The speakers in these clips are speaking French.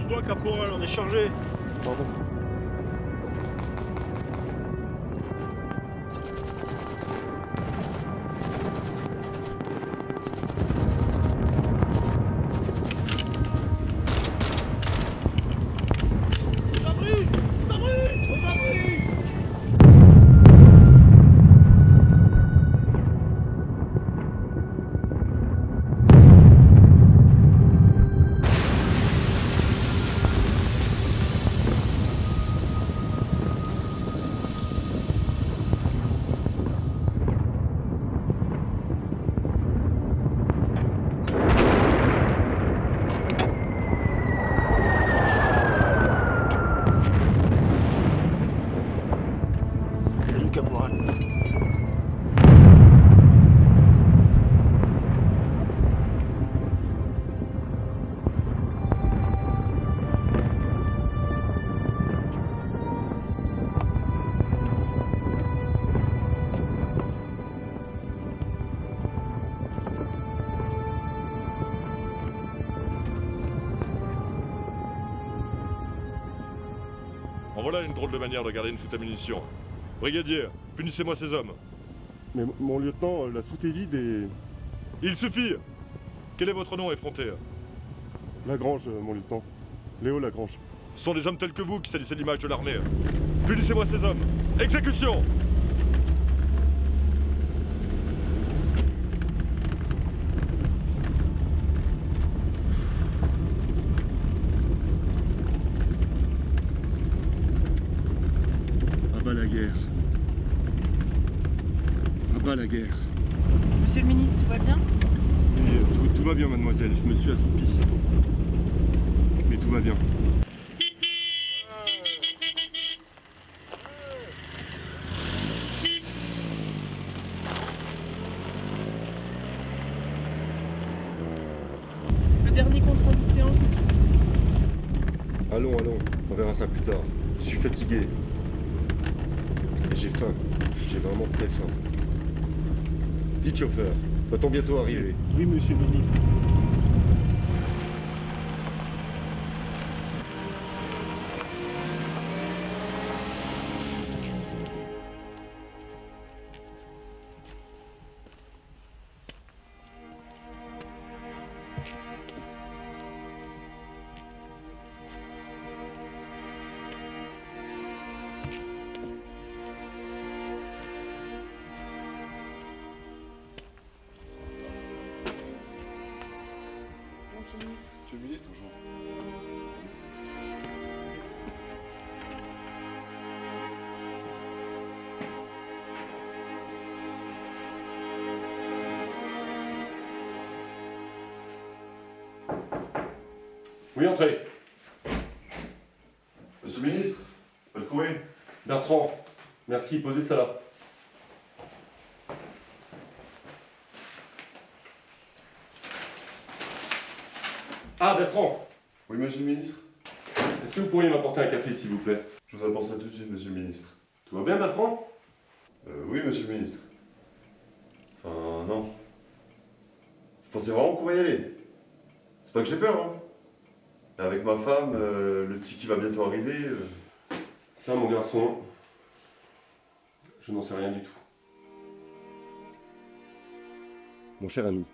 Tout droit, caporal, on est chargé. Pardon. Salut, caporal. En voilà une drôle de manière de garder une soute à munitions. Brigadier, punissez-moi ces hommes. Mais mon lieutenant, la soute est vide et... Il suffit. Quel est votre nom, effronté? Lagrange, mon lieutenant. Léo Lagrange. Ce sont des hommes tels que vous qui salissez l'image de l'armée. Punissez-moi ces hommes. Exécution! À bas la guerre. À bas la guerre. Monsieur le ministre, tout va bien? Oui, tout va bien, mademoiselle. Je me suis assoupi. Mais tout va bien. Le dernier contrôle de séance, monsieur le ministre. Allons, on verra ça plus tard. Je suis fatigué. Et j'ai faim. J'ai vraiment très faim. Dites chauffeur, va-t-on bientôt arriver? Oui, monsieur le ministre. Monsieur le ministre, bonjour. Oui, entrez. Monsieur le ministre, votre courrier. Bertrand, merci, posez ça là. Ah, Bertrand, Oui, monsieur le ministre. est-ce que vous pourriez m'apporter un café, s'il vous plaît? Je vous apporte ça tout de suite, monsieur le ministre. Tout va bien, Bertrand? Oui, monsieur le ministre. Enfin, non. Je pensais vraiment qu'on va y aller. C'est pas que j'ai peur, hein. Mais avec ma femme, le petit qui va bientôt arriver... Ça, mon garçon, je n'en sais rien du tout. Mon cher ami,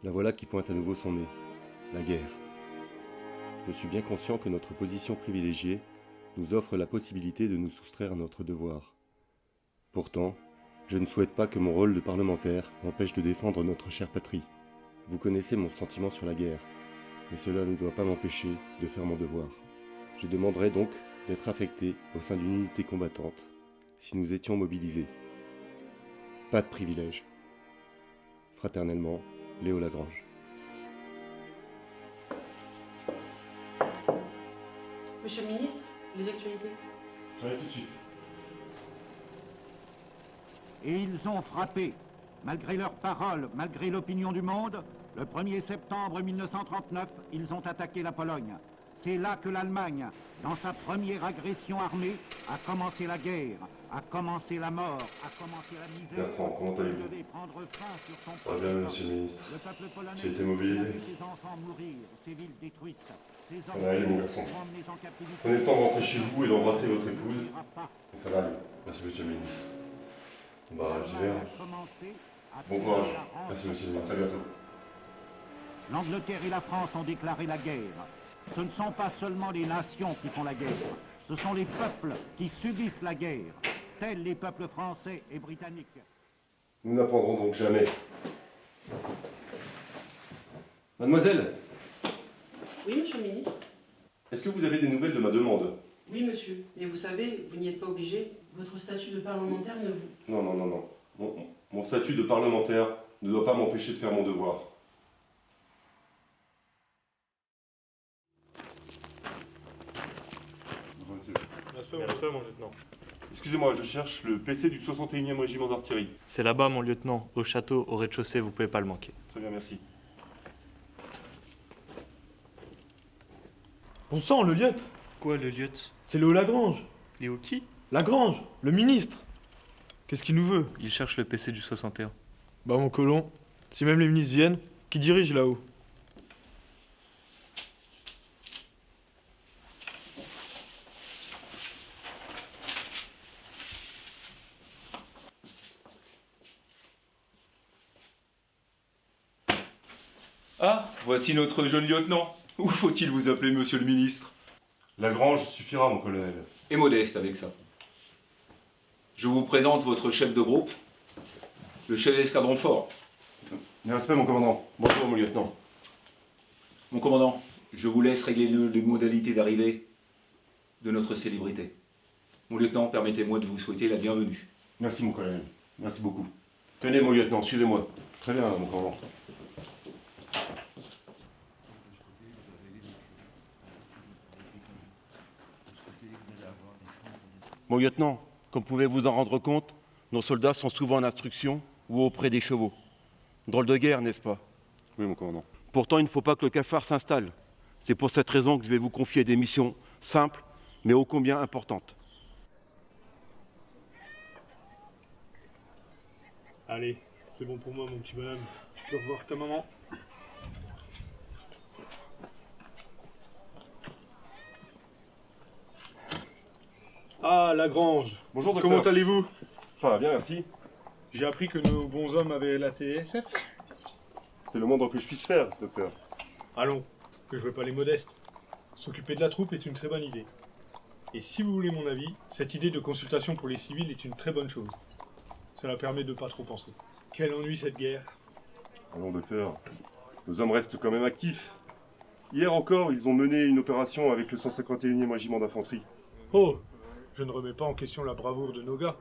la voilà qui pointe à nouveau son nez, la guerre. Je suis bien conscient que notre position privilégiée nous offre la possibilité de nous soustraire à notre devoir. Pourtant, je ne souhaite pas que mon rôle de parlementaire m'empêche de défendre notre chère patrie. Vous connaissez mon sentiment sur la guerre, mais cela ne doit pas m'empêcher de faire mon devoir. Je demanderai donc d'être affecté au sein d'une unité combattante si nous étions mobilisés. Pas de privilège. Fraternellement, Léo Lagrange. Monsieur le ministre, les actualités. J'arrive tout de suite. Et ils ont frappé, malgré leurs paroles, malgré l'opinion du monde. Le 1er septembre 1939, ils ont attaqué la Pologne. C'est là que l'Allemagne, dans sa première agression armée, a commencé la guerre, A commencé la mort, a commencé la misère. Bertrand, comment allez-vous? Il devait prendre fin sur son Ça va bien, monsieur le ministre. Le peuple polonais J'ai été mobilisé. a vu ses enfants mourir, ses villes détruites. Ses Ça va aller, mon garçon. emmenés en captivité. Prenez le temps de rentrer chez vous et d'embrasser votre épouse. Et ça va aller. Merci, monsieur le ministre. Bah, j'y vais. Bon courage. Merci, monsieur le ministre. À bientôt. L'Angleterre et la France ont déclaré la guerre. Ce ne sont pas seulement les nations qui font la guerre, ce sont les peuples qui subissent la guerre, tels les peuples français et britanniques. Nous n'apprendrons donc jamais. Mademoiselle, Oui, monsieur le ministre. est-ce que vous avez des nouvelles de ma demande? Oui, monsieur. Mais vous savez, vous n'y êtes pas obligé. Votre statut de parlementaire ne vous... Non, non, non, non. Mon statut de parlementaire ne doit pas m'empêcher de faire mon devoir. Respect, mon lieutenant. Excusez-moi, je cherche le PC du 61e régiment d'artillerie. C'est là-bas, mon lieutenant, au château, au rez-de-chaussée, vous pouvez pas le manquer. Très bien, merci. Bon sang, le lieutenant. Quoi, le lieutenant? C'est Léo Lagrange. Léo qui? Lagrange, le ministre. Qu'est-ce qu'il nous veut? Il cherche le PC du 61. Bah, mon colon, si même les ministres viennent, qui dirige là-haut? Ah, voici notre jeune lieutenant. Ou faut-il vous appeler monsieur le ministre? Lagrange suffira, mon colonel. Et modeste avec ça. Je vous présente votre chef de groupe, le chef d'escadron fort. Mes respects, mon commandant. Bonjour, mon lieutenant. Mon commandant, je vous laisse régler les modalités d'arrivée de notre célébrité. Mon lieutenant, permettez-moi de vous souhaiter la bienvenue. Merci, mon colonel. Merci beaucoup. Tenez, mon lieutenant, suivez-moi. Très bien, mon commandant. Mon lieutenant, comme vous pouvez vous en rendre compte, nos soldats sont souvent en instruction ou auprès des chevaux. Drôle de guerre, n'est-ce pas? Oui, mon commandant. Pourtant, il ne faut pas que le cafard s'installe. C'est pour cette raison que je vais vous confier des missions simples, mais ô combien importantes. Allez, c'est bon pour moi, mon petit bonhomme. Tu peux revoir ta maman. Ah, Lagrange. Bonjour, docteur. Comment allez-vous? Ça va bien, merci. J'ai appris que nos bons hommes avaient la TSF. C'est le moindre que je puisse faire, docteur. Allons, que je veux pas les modestes. S'occuper de la troupe est une très bonne idée. Et si vous voulez mon avis, cette idée de consultation pour les civils est une très bonne chose. Cela permet de pas trop penser. Quel ennui cette guerre. Allons, docteur. Nos hommes restent quand même actifs. Hier encore, ils ont mené une opération avec le 151e régiment d'infanterie. Oh, je ne remets pas en question la bravoure de nos gars.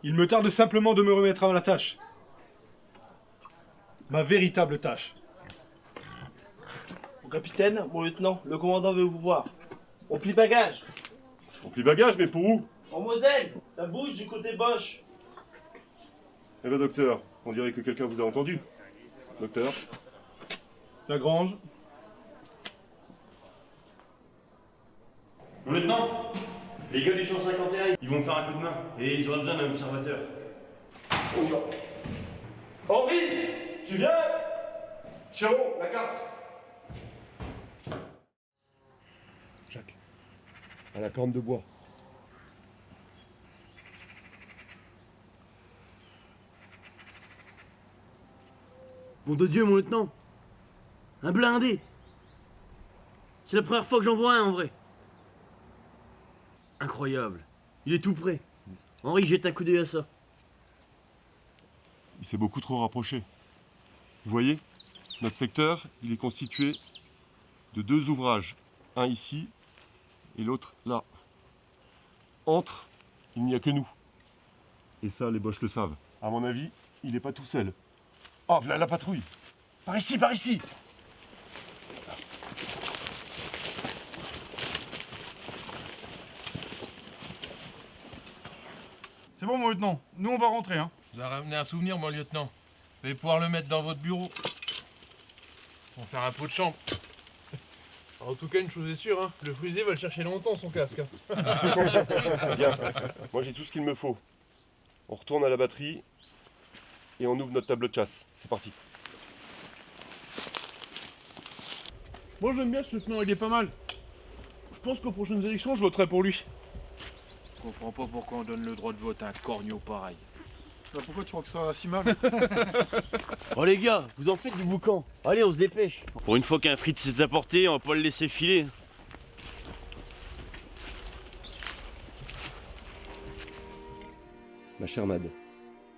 Il me tarde simplement de me remettre à la tâche. Ma véritable tâche. Mon capitaine, mon lieutenant, le commandant veut vous voir. On plie bagage. On plie bagage, mais pour où? En Moselle, ça bouge du côté Bosch. Eh ben, docteur, on dirait que quelqu'un vous a entendu. Docteur? Lagrange. Mon lieutenant, les gars du 151, ils vont faire un coup de main et ils auraient besoin d'un observateur. Henri, tu viens? Chéron, la carte. Jacques, à la corne de bois. Bon de Dieu, mon lieutenant. Un blindé. C'est la première fois que j'en vois un, en vrai. Incroyable. Il est tout prêt. Henri, jette un coup d'œil à ça. Il s'est beaucoup trop rapproché. Vous voyez, notre secteur, il est constitué de deux ouvrages. Un ici et l'autre là. Entre, il n'y a que nous. Et ça, les Boches le savent. À mon avis, il n'est pas tout seul. Oh, voilà la patrouille. Par ici, par ici. C'est bon, mon lieutenant. Nous, on va rentrer, hein. Vous avez ramené un souvenir, mon lieutenant. Vous allez pouvoir le mettre dans votre bureau. Pour faire un pot de chambre. En tout cas, une chose est sûre, hein, le fruisier va le chercher longtemps son casque. Hein. Bien, moi j'ai tout ce qu'il me faut. On retourne à la batterie et on ouvre notre tableau de chasse. C'est parti. Moi j'aime bien ce lieutenant, il est pas mal. Je pense qu'aux prochaines élections, je voterai pour lui. Je comprends pas pourquoi on donne le droit de vote à un corneau pareil. Bah pourquoi tu crois que ça va si mal? Oh les gars, vous en faites du boucan. Allez, on se dépêche. Pour une fois qu'un frite s'est apporté, on va pas le laisser filer. Ma chère Mad,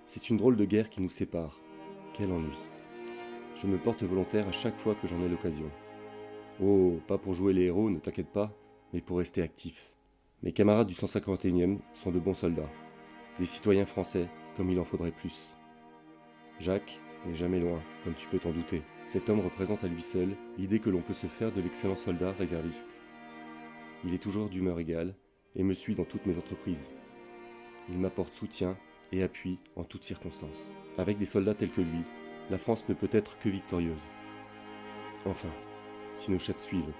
c'est une drôle de guerre qui nous sépare. Quel ennui. Je me porte volontaire à chaque fois que j'en ai l'occasion. Oh, pas pour jouer les héros, ne t'inquiète pas, mais pour rester actif. Mes camarades du 151e sont de bons soldats. Des citoyens français, comme il en faudrait plus. Jacques n'est jamais loin, comme tu peux t'en douter. Cet homme représente à lui seul l'idée que l'on peut se faire de l'excellent soldat réserviste. Il est toujours d'humeur égale et me suit dans toutes mes entreprises. Il m'apporte soutien et appui en toutes circonstances. Avec des soldats tels que lui, la France ne peut être que victorieuse. Enfin, si nos chefs suivent.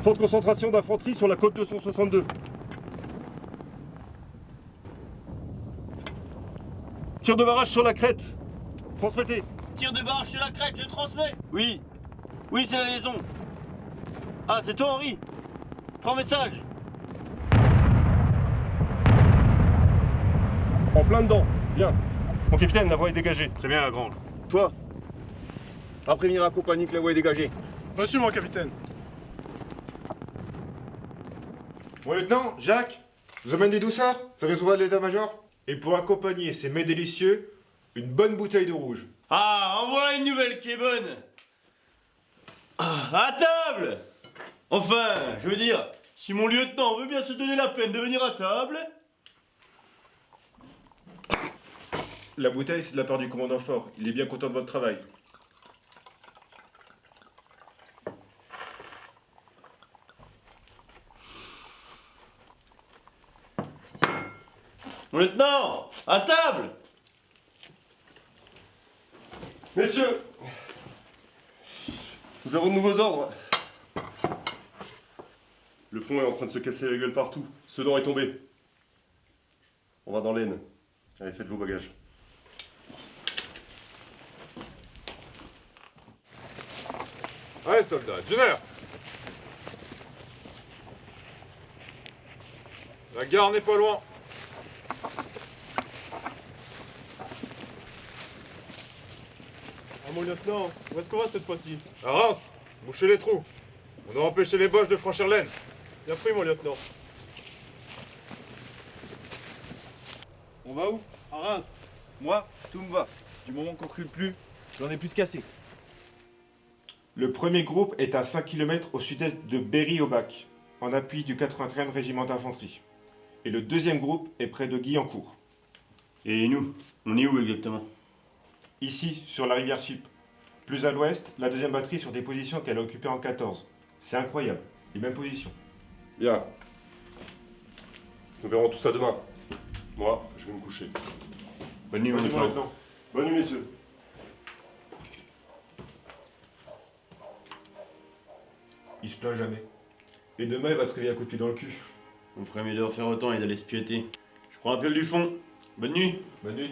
Point de concentration d'infanterie sur la côte 262. Tir de barrage sur la crête. Transmettez. Tire de barrage sur la crête, je transmets. Oui. Oui, c'est la liaison. Ah, c'est toi, Henri. Prends message. En plein dedans. Bien. Mon capitaine, la voie est dégagée. Très bien, la grange. Toi, va prévenir la compagnie que la voie est dégagée. Reçu mon capitaine. Mon lieutenant, Jacques, je vous amène des douceurs, ça vient trouver de l'état-major. Et pour accompagner ces mets délicieux, une bonne bouteille de rouge. Ah, en voilà une nouvelle qui est bonne. Ah, à table. Enfin, je veux dire, si mon lieutenant veut bien se donner la peine de venir à table... La bouteille, c'est de la part du commandant Fort. Il est bien content de votre travail. Mon lieutenant, à table. Messieurs, nous avons de nouveaux ordres. Le front est en train de se casser la gueule partout. Sedan est tombé. On va dans l'Aisne. Allez, faites vos bagages. Allez soldats, d'une heure. La gare n'est pas loin. Ah mon lieutenant, où est-ce qu'on va cette fois-ci? À Reims, bouchez les trous. On doit empêcher les Boches de franchir l'Aisne. Bien pris mon lieutenant. On va où? À Reims. Moi, tout me va. Du moment qu'on recule plus, j'en ai plus cassé. Le premier groupe est à 5 km au sud-est de Berry-au-Bac, en appui du 81e régiment d'infanterie. Et le deuxième groupe est près de Guyancourt. Et nous, on est où exactement? Ici, sur la rivière Sup. Plus à l'ouest, la deuxième batterie sur des positions qu'elle a occupées en 14. C'est incroyable, les mêmes positions. Bien. Nous verrons tout ça demain. Moi, je vais me coucher. Bonne nuit, mon lieutenant. Bonne nuit, messieurs. Il se plaint jamais. Et demain, il va te réveiller un coup de pied dans le cul. On ferait mieux de refaire autant et d'aller se piéter. Je prends un pile du fond. Bonne nuit. Bonne nuit.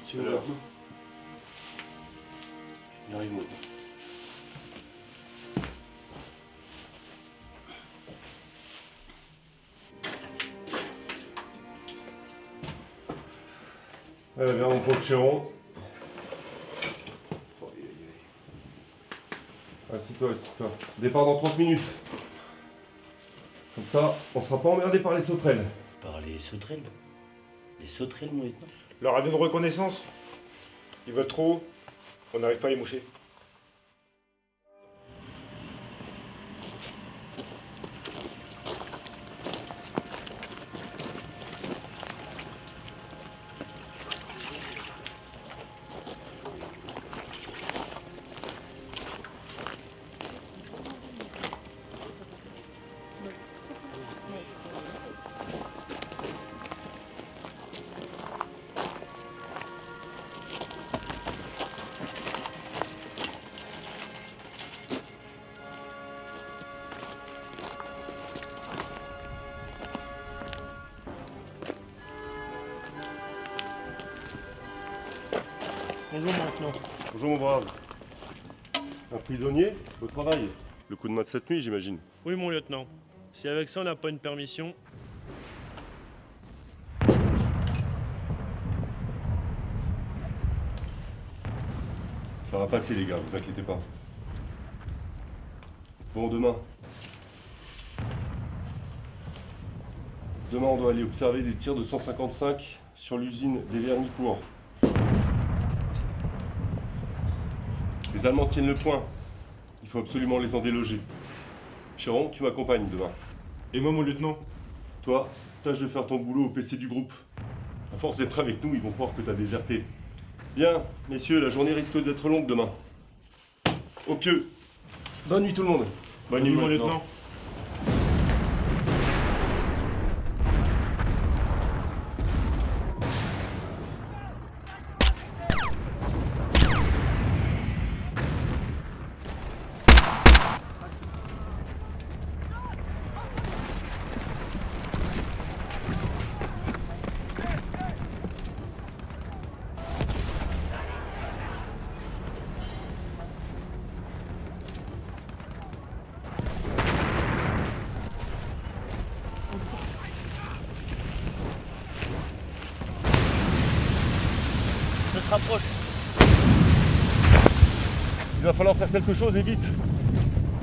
C'est l'heure. Il arrive, moi. Allez, viens, mon pauvre Chéron. Assis-toi, assis-toi. Départ dans 30 minutes. Comme ça, on sera pas emmerdé par les sauterelles. Par les sauterelles? Les sauterelles, mon lieutenant? Leur avion de reconnaissance. Ils volent trop haut. On n'arrive pas à les moucher. Bonjour, mon lieutenant. Bonjour mon brave. Un prisonnier au travail. Le coup de main de cette nuit, j'imagine. Oui, mon lieutenant. Si avec ça on n'a pas une permission. Ça va passer les gars, vous inquiétez pas. Bon, demain. Demain, on doit aller observer des tirs de 155 sur l'usine des Vernicourt. Les Allemands tiennent le point. Il faut absolument les en déloger. Chéron, tu m'accompagnes demain. Et moi, mon lieutenant? Toi, tâche de faire ton boulot au PC du groupe. À force d'être avec nous, ils vont croire que t'as déserté. Bien, messieurs, la journée risque d'être longue demain. Au pieu. Bonne nuit tout le monde. Bonne nuit, mon lieutenant. Je te rapproche. Il va falloir faire quelque chose et vite.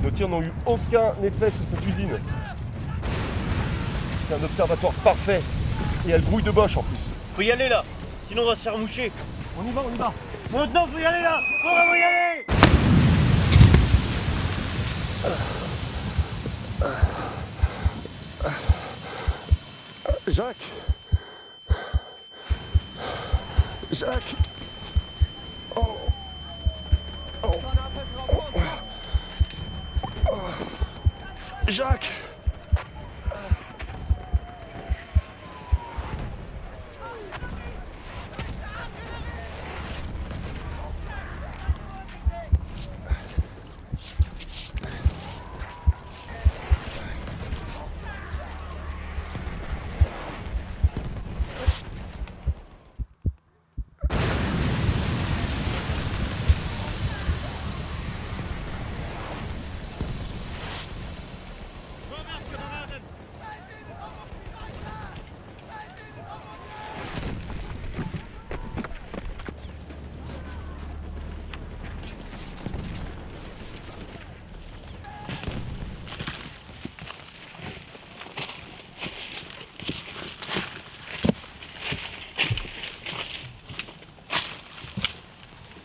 Nos tirs n'ont eu aucun effet sur cette usine. C'est un observatoire parfait. Et elle grouille de Bosch en plus. Faut y aller là, sinon on va se faire moucher. On y va, on y va. Mon lieutenant, faut y aller là. Faut vraiment y aller. Jacques. Jacques. Oh. Oh. Oh. Jacques.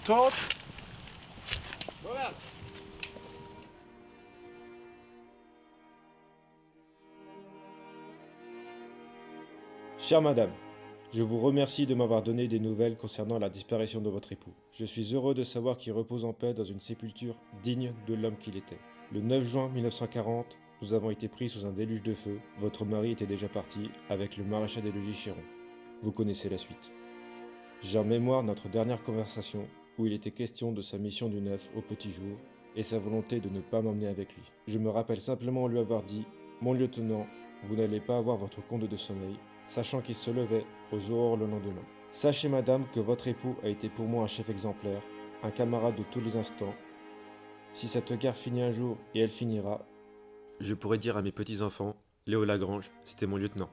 Talk. Chère madame, je vous remercie de m'avoir donné des nouvelles concernant la disparition de votre époux. Je suis heureux de savoir qu'il repose en paix dans une sépulture digne de l'homme qu'il était. Le 9 juin 1940, nous avons été pris sous un déluge de feu. Votre mari était déjà parti avec le maréchal des logis Chéron. Vous connaissez la suite. J'ai en mémoire notre dernière conversation où il était question de sa mission du 9 au petit jour et sa volonté de ne pas m'emmener avec lui. Je me rappelle simplement lui avoir dit « Mon lieutenant, vous n'allez pas avoir votre compte de sommeil », sachant qu'il se levait aux aurores le lendemain. Sachez madame que votre époux a été pour moi un chef exemplaire, un camarade de tous les instants. Si cette guerre finit un jour, et elle finira, je pourrais dire à mes petits-enfants, Léo Lagrange, c'était mon lieutenant.